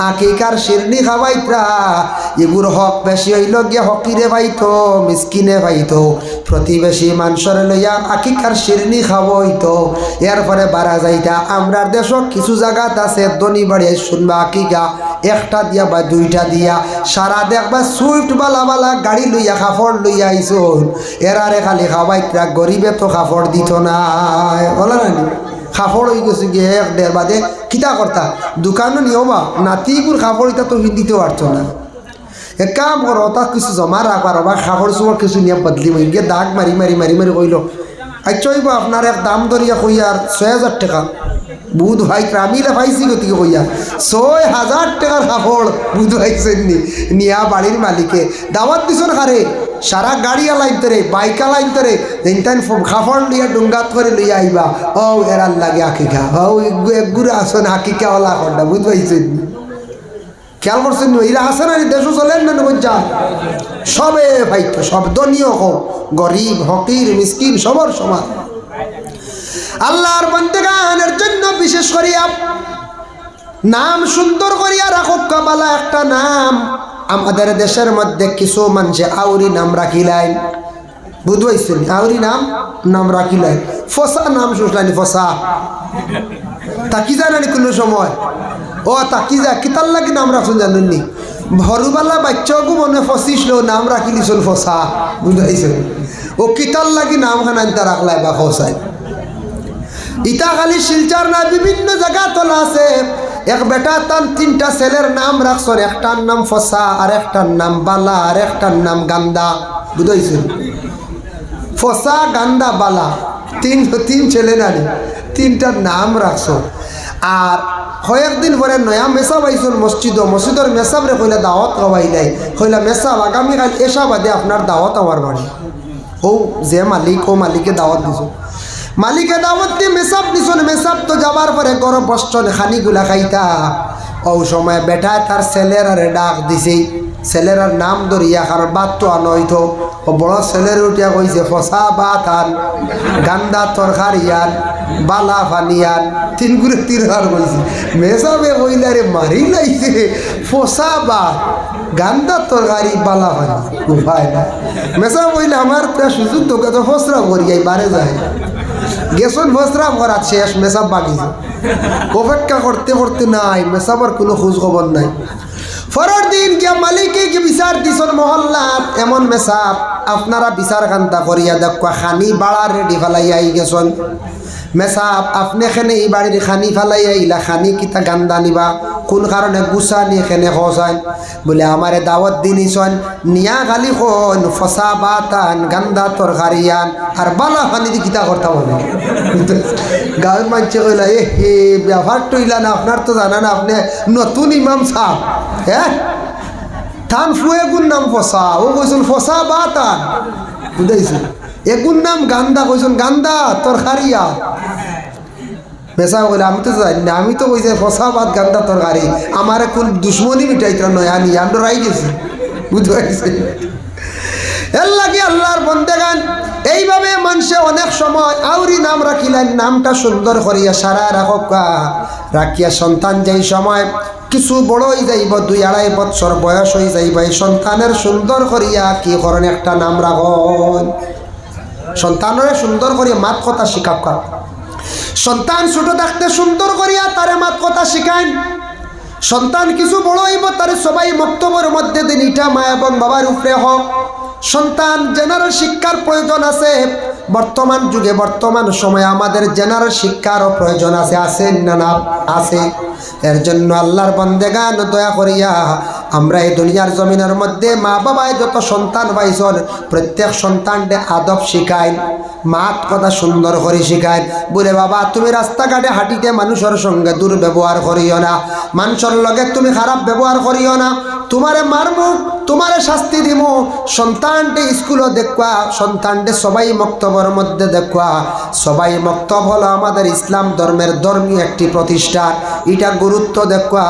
আকিকার শিরনি খাওয়াইতা। এগুর হক বেশি হইল গিয়া হকিরে পাইতো, মিসকিনে পাইতো, প্রতিবেশী মানুষের লইয়া আকিকার শিরনি খাওয়াইতো, এরপরে বাড়া যাইতা। আমরার দেশক কিছু জায়গাত আছে ধনী বাড়িয়ে শুনবা আকিকা 1টা দিয়া বা 2টা দিয়া সারা দেখবা সুইফট বালা বালা গাড়ি লইয়া কাপড় লইয়া আইসুন, এরারে খালি খাওয়াইতা, গরিবে তো কাপড় দিত না, বলা না কাপড় হয়ে গেছে গিয়ে 1-1.5 বাদে কিতা করতা দোকানও নিয়বা নাতিগুর কাপড় এটা তো দিতে পারতো না। এক কাম করো, তা কিছু জমা রাখবার বা কাপড় চোপড় কিছু নিয়ে বদলি হয়ে গিয়ে দাগ মারি মারি মারি মারি কইল আচ্ছা হইব আপনার এক দাম ধরিয়া কইয়ার 6,000 টাকা। বুধ ভাই আমিলে পাইছি গতিকে কইয়া 6,000 টাকার কাপড় বুধ ভাইছেন নিয়া বাড়ির মালিকে দাওয়াত দিছন খারে সারা গাড়ি আলাইতরে বাইক আলাইতরে যেন কাপড় লইয়া ডুঙ্গাত করে লইয়া আইবা। ও এরার লাগে আকিকা, ও একগুড়ে আসন আকিকা ওলা খন্ডা বুধ ভাইছেন। খেয়াল করছেন এরা আসে না দেশও চলেন না যা সবে ভাইতো, সব দনীয় হোক গরিব হকির মিসকিন সবার সমান। আল্লাহর বান্দাগানের জন্য বিশেষ করিয়া নাম সুন্দর করিয়া রাখো কাবালা একটা নাম। আমাদের দেশের মধ্যে কিছু মানুষে আউরি নাম রাখিলাই, বুঝবাইছেন? আউরি নাম রাখিলাই, ফসা নাম শুনলানি, ফসা তাকি যায় না কোনো সময়, ও তাকি যায় কিতার লাগি নাম রাখুন জানেননি? ভরুবালা বাচ্চাকে মনে ফসিস নাম রাখিলিছুন ফসা, বুঝাইছেন? ও কিতার লাগি নাম খানান তা রাখলাই বা ফসাই। ইটা খালি শিলচার না, বিভিন্ন জায়গা তোলা আছে। এক বেটা তার 3টা ছেলের নাম রাখছেন, একটার নাম ফসা, আর একটার নাম বালা, আর একটার নাম গান্দা, বুঝাইছেন? ফসা, গান্দা, বালা, তিন ছেলে নানি, 3টার নাম রাখছ। আর কয়েকদিন পরে নয়া মেসাব আইসুন মসজিদর মেসাব রে কইলা দাওয়াত খাওয়াই নাই, কইলা মেসাব আগামীকাল এসা বাদে আপনার দাওয়াত আমার বাড়ি। ও যে মালিক, ও মালিকে দাওয়াত দিছ, মালিকে দাওয়াত দিয়ে মেসাব নিছুন। মেসাব তো যাবার পরে গরম বসছন খানিগুলা খাইতা। ও সময় বেটা তার ছেলের আরে ডাক দিছে, ছেলের আর নাম ধরিয়া, কারণ বাদ তো আনইতো। ও বড় ছেলের উঠিয়া কইছে ফসা ভাত আন, গান্দা তরকারি আন, বালা পানি আন, 3 গুড়ে 3 হার কইছে। মেসাবে কইলা রে মারি লাইছে, ফসা ভাত, গান্দা তরকারি, বালা পানি, উপায় না। মেসাব কইলা আমার প্রায় সুযোগ তোকে তো ফসরা করিয়াই বারে যায়, গেছন ফসরা করা শেষ, মেসাব বাগিছে। অপেক্ষা করতে করতে নাই, মেসাবার কোনো খোঁজ খবর নাই। পরের দিন গিয়া মালিকে কি বিচার দিছন মহল্লাত, এমন মেসাব আপনারা বিচার কান্তা করিয়া দেখো খানি বাড়ার রেডি ফেলাই আই গেছন। মেসাব আপনি এখানে এই বাড়ির খানি ফেলাই আইলা, খানি কিতা গান্দা নিবা, কোন কারণে গুছা নিয়ে এখানে খসান? বলে আমারে দাওয়াত দিনিছন, নিয়া গালি খন ফসা বাতান, গান্দা তরকারিয়ান, আর বালা পানি দি কিতা করতে বলে। গাঁয়ের মানুষে কইলা এ হে ব্যবহার টইলা না, আপনার তো জানা না, আপনি নতুন ইমাম সাহেব, হ্যাঁ থান ফুয়ে গুণ নাম ফসা, ও কইছেন ফসা বাতান, বুঝাইছে? এগুন নাম গান্দা, কইছেন গান্দা তরকারিয়া। মেসা বলে আমি তো জানি না, আমি তো কইছে ফসা ভাত, গান্দা তরকারি, আমার কোন দুশ্মনী মিটাইতে নয়, আনি আমরা রাই গেছি, বুঝতে এর লাগে আল্লাহর বন্দেগান। এইভাবে মানুষে অনেক সময় আউরি নাম রাখিলেন, নামটা সুন্দর করিয়া সারা রাখা রাখিয়া সন্তান যেই সময় কিছু বড় হয়ে যাইব, 2-2.5 বছর বয়স হয়ে যাইব, এই সন্তানের সুন্দর করিয়া কি করেন একটা নাম রাখুন। সন্তানের সুন্দর করিয়া মাত কথা শিখাব। সন্তান ছোট থাকতে সুন্দর করিয়া তারে মাত কথা শিখায়। সন্তান কিছু বড় হইব, তারে সবাই বক্তব্যের মধ্যে দিন ইটা মা এবং বাবার উপরে হোক। সন্তান জেনারেল শিক্ষার প্রয়োজন আছে। বর্তমান যুগে, বর্তমান সময়ে আমাদের জেনারেল শিক্ষারও প্রয়োজন আছে না? না আছে। এর জন্য আল্লাহর বন্দেগান দয়া করিয়া আমরা এই দুনিয়ার জমিনের মধ্যে মা বাবায় যত সন্তান পাইছেন, প্রত্যেক সন্তানকে আদব শিখায়, মাত কথা সুন্দর করে শিখায়। বলে বাবা তুমি রাস্তাঘাটে হাঁটিতে মানুষের সঙ্গে দুর্ব্যবহার করিও না, মানুষের লগে তুমি খারাপ ব্যবহার করিও না, তোমারে মারমু, তোমারে শাস্তি দিব। সন্তানটে স্কুলে দেখবা, সন্তানটে সবাই মক্তবের মধ্যে দেখবা। সবাই মক্তব হলো আমাদের ইসলাম ধর্মের ধর্মীয় একটি প্রতিষ্ঠান, এটা গুরুত্ব দেখবা।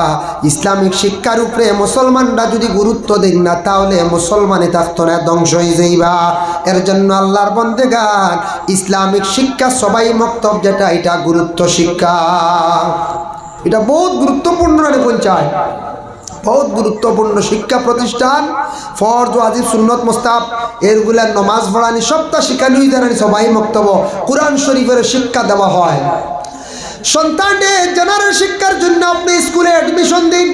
ইসলামিক শিক্ষার উপরে মুসলমানরা যদি গুরুত্ব দেন না, তাহলে মুসলমানই থাকতো না, ধ্বংস হয়ে যাইবা। এর জন্য আল্লাহর বন্দেগান ইসলামিক শিক্ষা সবাই মক্তব যেটা, এটা গুরুত্ব শিক্ষা, এটা বহুত গুরুত্বপূর্ণ পঞ্চায়েত, বহুত গুরুত্বপূর্ণ শিক্ষা প্রতিষ্ঠান। ফরজ ওয়াজিব সুন্নত মুস্তাহাব এরগুলা নমাজ পড়ানি সবটা শিখানোই জানানি সবাই মক্তব্য। কোরআন শরীফের শিক্ষা দেওয়া হয়। সন্তানদের জেনারেল শিক্ষার জন্য আপনি স্কুলে অ্যাডমিশন দিন।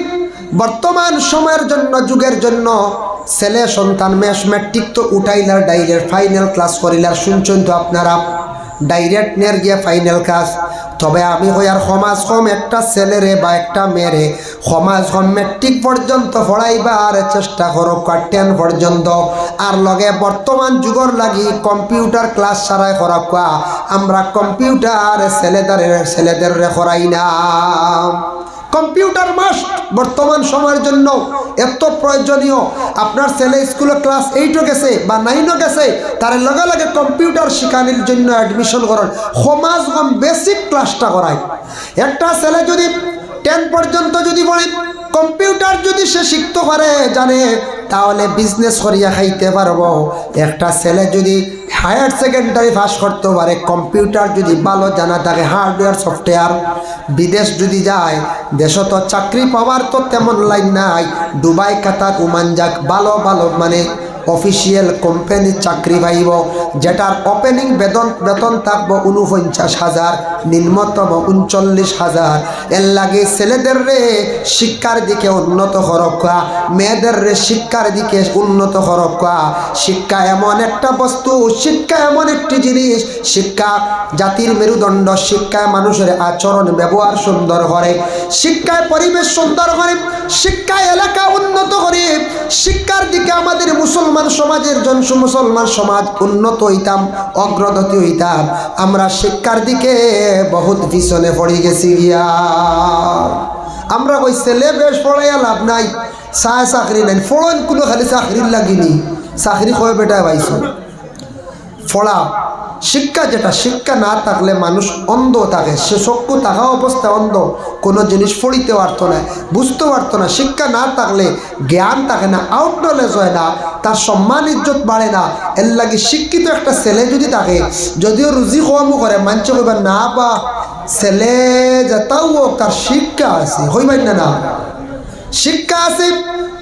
বর্তমান সময়ের জন্য, যুগের জন্য ছেলে সন্তান ম্যাট্রিক তো উঠাইলার, ডাইরেক্ট ফাইনাল ক্লাস করিলার, শুনছেন তো আপনারা, ডাইরেক্ট নিয়ে গিয়ে ফাইনাল ক্লাস। তবে আমি হই আর সমাজ কম একটা ছেলেরে বা একটা মেয়েরে সমাজ কম ম্যাট্রিক পর্যন্ত পড়াইবার চেষ্টা করো, 10 পর্যন্ত। আর লগে বর্তমান যুগর লাগি কম্পিউটার ক্লাস ছাড়াই করা, আমরা কম্পিউটার ছেলেদের করাই না। কম্পিউটার মাস্ট বর্তমান সময়ের জন্য এত প্রয়োজনীয়। আপনার ছেলে স্কুলে ক্লাস 8 গেছে বা 9 গেছে, তার লগে লগে কম্পিউটার শেখানোর জন্য অ্যাডমিশন করেন, সমাজ কম বেসিক ক্লাসটা করায়। একটা ছেলে যদি 10 পর্যন্ত যদি পড়ে, কম্পিউটার যদি সে শিখতে পারে, জানে, তাহলে বিজনেস করিয়া খাইতে পারবো। একটা ছেলে যদি হায়ার সেকেন্ডারি পাস করতে পারে, কম্পিউটার যদি ভালো জানা থাকে, হার্ডওয়্যার সফটওয়্যার, বিদেশ যদি যায়, দেশে তো চাকরি পাওয়ার তো তেমন লাইন নাই, দুবাই কাতার ওমান যাক, ভালো ভালো মানে অফিসিয়াল কোম্পানির চাকরি পাইব, যেটার ওপেনিং বেতন থাকবো 49,000, নিম্নতম 39,000। এর লাগে ছেলেদের রে শিক্ষার দিকে উন্নত করকা, মেয়েদের রে শিক্ষার দিকে উন্নত করকা। শিক্ষা এমন একটা বস্তু, শিক্ষা এমন একটি জিনিস, শিক্ষা জাতির মেরুদণ্ড, শিক্ষায় মানুষের আচরণ ব্যবহার সুন্দর করে, শিক্ষায় পরিবেশ সুন্দর করে, শিক্ষায় এলাকা উন্নত করে। শিক্ষার দিকে আমাদের মুসলমান সমাজের মুসলমান সমাজ উন্নত হইতাম, অগ্রগতি হইতাম। আমরা শিক্ষার দিকে বহুত পিছনে পড়ে গেছি গিয়া। আমরা ওই ছেলে বেশ পড়াইয়া লাভ নাই, চাকরি নাই, ফলন কোনো খালি চাকরির লাগিনি, চাকরি কয় বেটা পাইছো ফলা। শিক্ষা যেটা, শিক্ষা না থাকলে মানুষ অন্ধ থাকে, সে চক্ষু থাকা অবস্থায় অন্ধ, কোনো জিনিস পড়িতে পারতো না, বুঝতে পারতো না। শিক্ষা না থাকলে জ্ঞান থাকে না, আউট নলেজ হয় না, তার সম্মান ইজ্জত বাড়ে না। এর লাগে শিক্ষিত একটা ছেলে যদি থাকে, যদিও রুজি কমও করে, মানছে কইবার না বা ছেলে যেটাও হোক তার শিক্ষা আছে, হইবেন না, শিক্ষা আছে,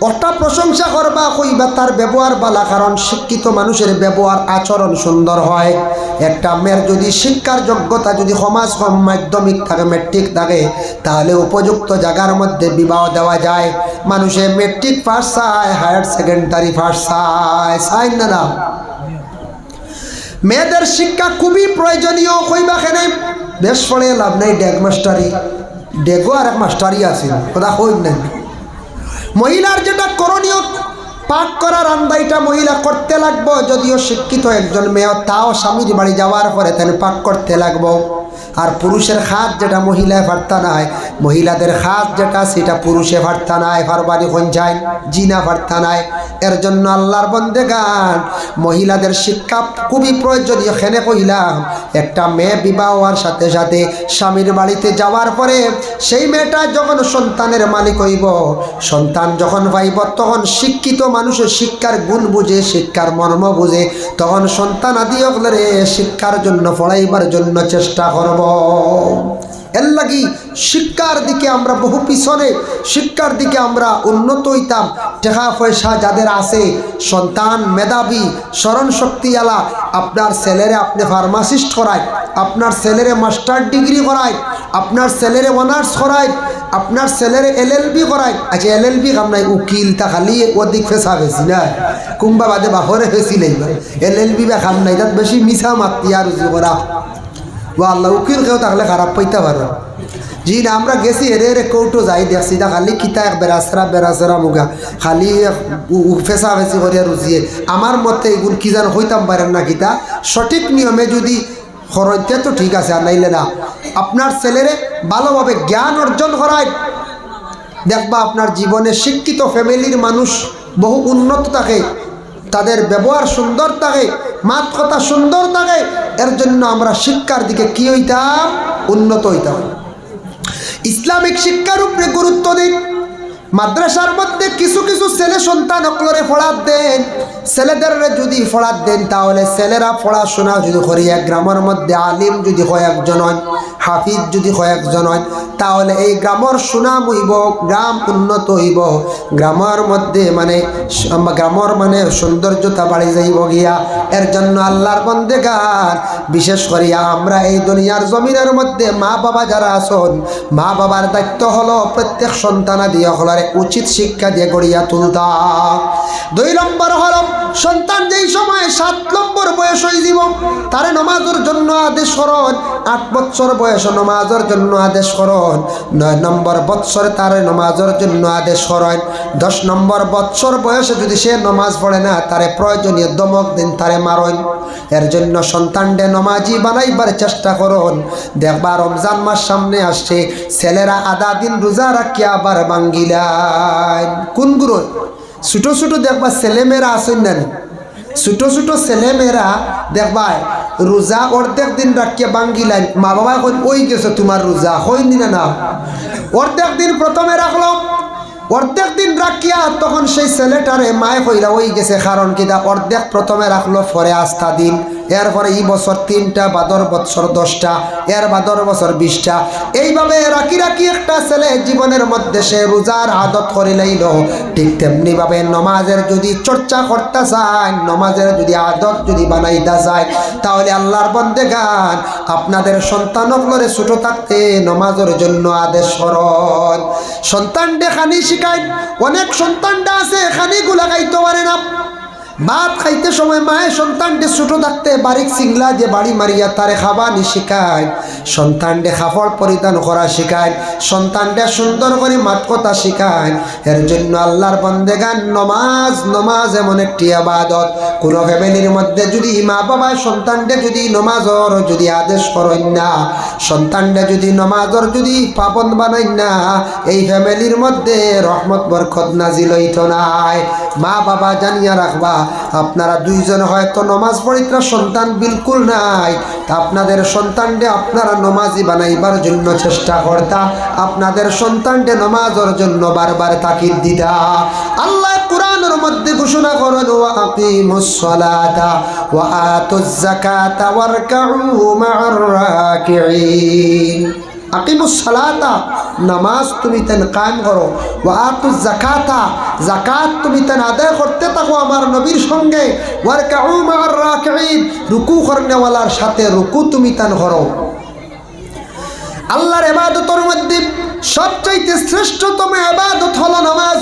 ওটা প্রশংসা করবা, কইবা তার ব্যবহার বালা, কারণ শিক্ষিত মানুষের ব্যবহার আচরণ সুন্দর হয়। একটা মেয়ের যদি শিক্ষার যোগ্যতা যদি সমাজ মাধ্যমিক থাকে, মেট্রিক থাকে, তাহলে উপযুক্ত জায়গার মধ্যে বিবাহ দেওয়া যায়। মানুষে মেট্রিক পাস চায়, হায়ার সেকেন্ডারি পাস চায় না। মেয়েদের শিক্ষা খুবই প্রয়োজনীয়, কইবা কেনে বেশ পড়ে লাভ নাই, ডেগ মাস্টারি, ডেগো আর এক মাস্টারি আছে, কথা কই না। মহিলার যেটা করণীয়, পাক করা রান্দাইটা মহিলা করতে লাগবো, যদিও শিক্ষিত একজন মেয়ে, তাও স্বামীর বাড়ি যাওয়ার পরে তাহলে পাক করতে লাগবো। আর পুরুষের হাত যেটা মহিলায় পারতা নাই, মহিলাদের হাত যেটা সেটা পুরুষে পারতা নাই, ফারবারি খঞ্চাই জিনা পারতা নাই। এর জন্য আল্লাহর বন্দেগান মহিলাদের শিক্ষা খুবই প্রয়োজনীয়। খেনে কইলাম, একটা মেয়ে বিবাহ হওয়ার সাথে সাথে স্বামীর বাড়িতে যাওয়ার পরে সেই মেয়েটা যখন সন্তানের মালিক হইব, সন্তান যখন পাইব, তখন শিক্ষিত মানুষের শিক্ষার গুণ বুঝে, শিক্ষার মর্ম বুঝে, তখন সন্তান আদি অগলরে শিক্ষার জন্য পড়াইবার জন্য চেষ্টা করব। এর লাগি শিক্ষার দিকে আমরা বহু পিছনে, শিক্ষার দিকে আমরা উন্নত হইতাম। টাকা পয়সা যাদের আছে, সন্তান মেধাবী, স্মরণ শক্তিওয়ালা, আপনার ছেলেরে আপনি ফার্মাসিস্ট করায়, আপনার ছেলেরে মাস্টার ডিগ্রি করায়, আপনার ছেলেরে অনার্স করায়, আপনার ছেলেরে LLB করায়। আচ্ছা LLB কাম নাই, উকিল তা খালি অধিক ফেসা বেশি না, কুম্বা বাদে বাহরে ফেসি নেইবা, LLB বা খাম নাই, তার বেশি মিছা মাতি আর উজু করা। ও আল্লাহ, উকিল কেউ থাকলে খারাপ পাইতে পারো। জি না, আমরা গেছি এরে কৌটো যাই দেখছি, তা খালি কিতা এক বেড়াছরা মুগা, খালি ফেসা ফেসি করিয়া রুচিয়ে। আমার মতে এগুলো কি যেন হইতাম পারেন না, কিতা সঠিক নিয়মে যদি খরচে তো ঠিক আছে, আর নাইলে না। আপনার ছেলেরে ভালোভাবে জ্ঞান অর্জন করায়, দেখবা আপনার জীবনে শিক্ষিত ফ্যামিলির মানুষ বহু উন্নত থাকে, তাদের ব্যবহার সুন্দর থাকে, মাত কথা সুন্দর থাকে। এর জন্য আমরা শিক্ষার দিকে কি হইতাম, উন্নত হইতাম। ইসলামিক শিক্ষার উপরে গুরুত্ব দিন। মাদ্রাসার মধ্যে কিছু কিছু ছেলে সন্তান অকলরে পড়াত দেন, ছেলেদের যদি পড়াত দেন, তাহলে ছেলেরা পড়াশোনা যদি করিয়া গ্রামের মধ্যে আলিম যদি কয়েকজন হয়, হাফিজ যদি কয়েকজন হয়, তাহলে এই গ্রামের সুনাম হইব, গ্রাম উন্নত হইব, গ্রামের মধ্যে গ্রামের সৌন্দর্যতা বাড়ি যাইব গিয়া। এর জন্য আল্লাহর বন্দেগান বিশেষ করিয়া আমরা এই দুনিয়ার জমিনের মধ্যে মা বাবা যারা আছেন, মা বাবার দায়িত্ব হলো প্রত্যেক সন্তানাদি হলারে উচিত শিক্ষা দিয়ে গড়িয়া তুলতা। 2 নম্বর হল, সন্তান যেই সময় 7 নম্বর বয়স হয়ে যাব, তারে নমাজের জন্য আদেশ করুন। 8 বছর বয়স নমাজের জন্য আদেশ করুন। 9 নম্বর বৎসরে তারে নমাজের জন্য আদেশ করুন। 10 নম্বর বৎসর বয়সে যদি সে নমাজ পড়ে না, তারে প্রয়োজনীয় দমক দিন, তারে মারুন। এর জন্য সন্তানকে নমাজি বানাইবার চেষ্টা করুন। দেখবা রমজান মাস সামনে আসছে, ছেলেরা আধা দিন রোজা রাখিয়া আবার বাঙ্গিলায়। কোন গুরু ছোট ছোট দেখবা ছেলেমেয়েরা আসেন না, ছোট ছোট ছেলেমেয়েরা দেখবা রোজা অর্ধেক দিন রাখিয়া বাঙ্গিলাইন। মা বাবা কই ওই গেছে তোমার রোজা, হইনি না, অর্ধেক দিন প্রথমে রাখলো, অর্ধেক দিন রাখিয়া তখন সেই ছেলেটারে মায়ে কইরা ওই গেছে, কারণ কিনা অর্ধেক প্রথমে রাখলো, পরে আস্থা দিন, এরপরে এই বছর 3টা, বাদর বছর 10টা, এর বাদর বছর 20টা, এইভাবে রাখি রাখি একটা ছেলে জীবনের মধ্যে সে রোজার আদত করে লাইল। ঠিক তেমনি ভাবে নমাজের যদি চর্চা করতে চায়, নমাজের যদি আদত যদি বানাইতে চায়, তাহলে আল্লাহর বন্দেগান আপনাদের সন্তানগুলোরে ছোট থাকতে নমাজের জন্য আদেশ করুন। সন্তানকে খানি শিখায়। অনেক সন্তানটা আছে খানিগুলা খাইতে পারে না। ভাত খাইতে সময় মায়ের সন্তানকে ছোট থাকতে বারিক সিংলা দিয়ে বাড়ি মারিয়া তারে খাবানি শিখায়, সন্তানকে কাপড় পরিধান করা শিখায়, সন্তানকে সুন্দর করে মাত কথা শিখায়। এর জন্য আল্লাহর বন্দেগান নমাজ, নমাজ এমন একটি ইবাদত। কোন ফ্যামিলির মধ্যে যদি মা বাবা সন্তানকে যদি নমাজর যদি আদেশ করেন না, সন্তানকে যদি নমাজর যদি পাবন বানাই না, এই ফ্যামিলির মধ্যে রহমত বরকত নাজিল হইত নাই। মা বাবা জানিয়া রাখবা, আপনারা দুইজন হয়তো নমাজ পড়িত্রা সন্তান বিলকুল নাই, তা আপনাদের সন্তানকে আপনারা নমাজি বানাইবার জন্য চেষ্টা করতা, আপনাদের সন্তানকে নমাজের জন্য বারবার তাকিদ দিতা। আল্লাহ কোরআনের মধ্যে ঘোষণা করেন, ওয়া আকিমুস সালাতা ওয়া আতুজ যাকাতা ওয়ারকাউ মা'আর রাকিঈন। আকিমুস সালাতা, নামাজ তুমি তেন কায়েম করো, ওয়া আতুজ যাকাতা, যাকাত তুমি তেন আদায় করতে থাকো আমার নবীর সঙ্গে, ওয়ারকাউ মা'আর রাকিঈন, রুকু করনেওয়ালার সাথে রুকু তুমি তেন করো। আল্লাহর ইবাদতের মধ্যে সবচাইতে শ্রেষ্ঠতম ইবাদত হলো নামাজ।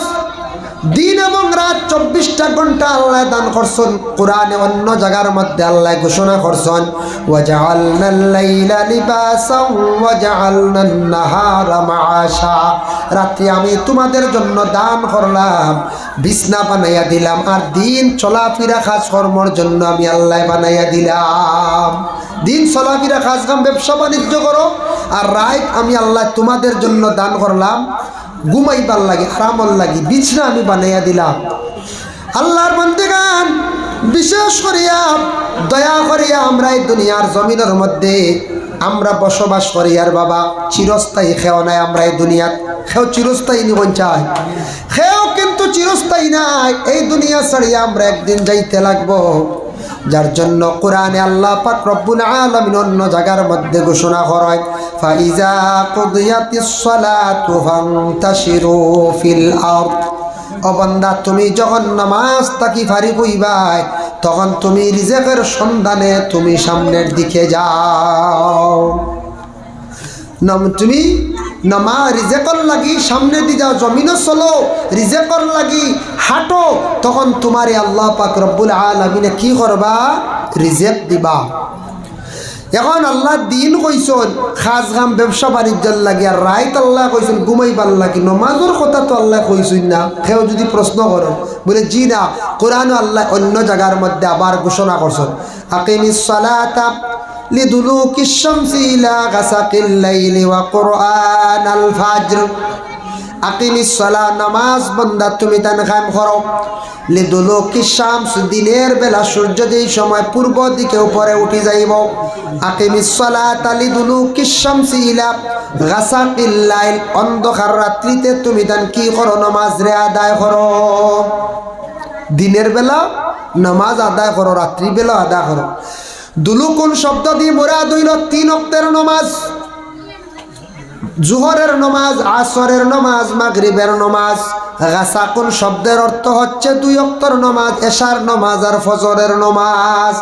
দিন এবং রাত 24টা ঘন্টা আল্লাহ দান করছেন। কোরআনে অন্য জায়গার মধ্যে আল্লাহ ঘোষণা করছেন, ওয়াজআলনাল লাইলা লিবাসাও ওয়াজআলনান নাহারা মাআশা, রাতে আমি তোমাদের জন্য দান করলাম, বিছনা বানাইয়া দিলাম, আর দিন চলাফেরা কাজ কর্মর জন্য আমি আল্লাহ বানাইয়া দিলাম। দিন চলাফেরা কাজ কাম ব্যবসা বাণিজ্য করো, আর রাত আমি আল্লাহ তোমাদের জন্য দান করলাম, ঘুমাইবার লাগে, আরামর লাগে বিছনা আমি বানাইয়া দিলাম। আল্লাহর বান্দাগান, বিশেষ করিয়া দয়া করিয়া আমরা এই দুনিয়ার জমিনের মধ্যে আমরা বসবাস করি, আর বাবা চিরস্থায়ী খেও নাই। আমরা এই দুনিয়াত খেও চিরস্থায়ী নিবন চাই, খেও কিন্তু চিরস্থায়ী নাই। এই দুনিয়া ছাড়িয়া আমরা একদিন যাইতে লাগবো। যার জন্য কোরআনে আল্লাহ পাক রব্বুল আলামিন অন্য জায়গার মধ্যে ঘোষণা করেন, ফাইজা কুদিয়াতিস সালাতু ফান্তাশিরু ফিল আরদ, ও বান্দা তুমি যখন নামাজ তাকি ফারিগ হইবাই, তখন তুমি রিজেকের সন্ধানে তুমি সামনের দিকে যাও। তুমি নামাজ রিজেকর লাগি সামনে দিয়ে যাও, জমিনও চলো, রিজেকর লাগি হাঁটো, তখন তোমারে আল্লাহ পাক রব্বুল আলামিনে কি করবা? রিজেক দিবা। এখন আল্লাহ দিন কইসন খাস গাম ব্যবসা বাণিজ্যের লাগে, আর রাইত আল্লাহ কইসন ঘুমাইবার লাগে। নমাজের কথা তো আল্লাহ কইসুন না। কেউ যদি প্রশ্ন করেন বলে জি না, কোরআন আল্লাহ অন্য জায়গার মধ্যে আবার ঘোষণা করছেন, আকিমিস সালাতা লিদুলুকিশ শামসি ইলা গাসাকিল লাইলি ওয়া কুরআনাল ফাজর। আকিমিস সালাত, নামাজ বান্দা তুমি তান কায়েম করো, লিদুলুকিশ শামস, দিনের বেলা সূর্য যেই সময় পূর্ব দিকে উপরে উঠে যাইব। আকিমিস সালাতা লিদুলুকিশ শামসি ইলা গাসাকিল লাইল, অন্ধকার রাত্রিতে তুমি তান কি করো? নামাজ রে আদায় করো। দিনের বেলা নামাজ আদায় করো, রাত্রি বেলা আদায় করো। দুলুকুন শব্দ দিয়ে মুরাদ হইল 3 ওয়াক্তের নামাজ, জোহরের নামাজ, আসরের নামাজ, মাগরিবের নামাজ। গাসাকুন শব্দের অর্থ হচ্ছে 2 ওয়াক্তের নামাজ, এশার নামাজ আর ফজরের নামাজ।